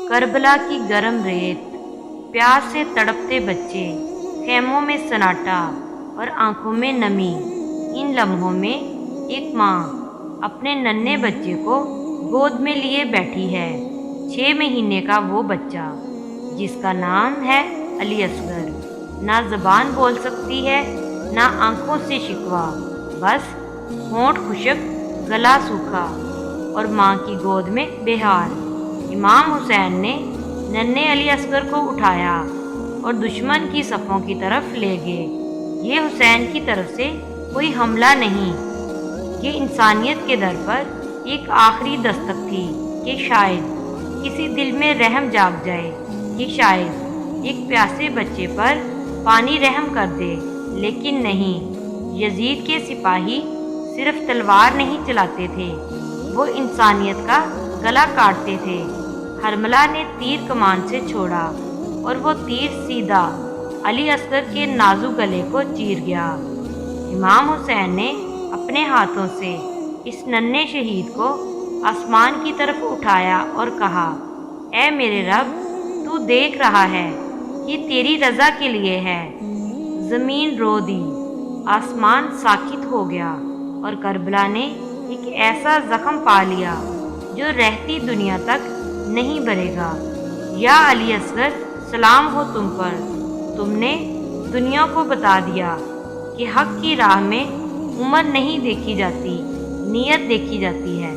کربلا کی گرم ریت، پیاس سے تڑپتے بچے، خیموں میں سناٹا اور آنکھوں میں نمی۔ ان لمحوں میں ایک ماں اپنے ننھے بچے کو گود میں لیے بیٹھی ہے۔ 6 مہینے کا وہ بچہ جس کا نام ہے علی اصغر، نہ زبان بول سکتی ہے، نہ آنکھوں سے شکوہ، بس ہونٹ خشک، گلا سوکھا اور ماں کی گود میں بے حال۔ امام حسین نے ننھے علی اصغر کو اٹھایا اور دشمن کی صفوں کی طرف لے گئے۔ یہ حسین کی طرف سے کوئی حملہ نہیں، یہ انسانیت کے در پر ایک آخری دستک تھی کہ شاید کسی دل میں رحم جاگ جائے، کہ شاید ایک پیاسے بچے پر پانی رحم کر دے۔ لیکن نہیں، یزید کے سپاہی صرف تلوار نہیں چلاتے تھے، وہ انسانیت کا گلا کاٹتے تھے۔ حرملہ نے تیر کمان سے چھوڑا اور وہ تیر سیدھا علی اصغر کے نازک گلے کو چیر گیا۔ امام حسین نے اپنے ہاتھوں سے اس ننھے شہید کو آسمان کی طرف اٹھایا اور کہا، اے میرے رب، تو دیکھ رہا ہے، یہ تیری رضا کے لیے ہے۔ زمین رو دی، آسمان ساکت ہو گیا اور کربلا نے ایک ایسا زخم پا لیا جو رہتی دنیا تک نہیں بھرے گا۔ یا علی اصغر، سلام ہو تم پر، تم نے دنیا کو بتا دیا کہ حق کی راہ میں عمر نہیں دیکھی جاتی، نیت دیکھی جاتی ہے۔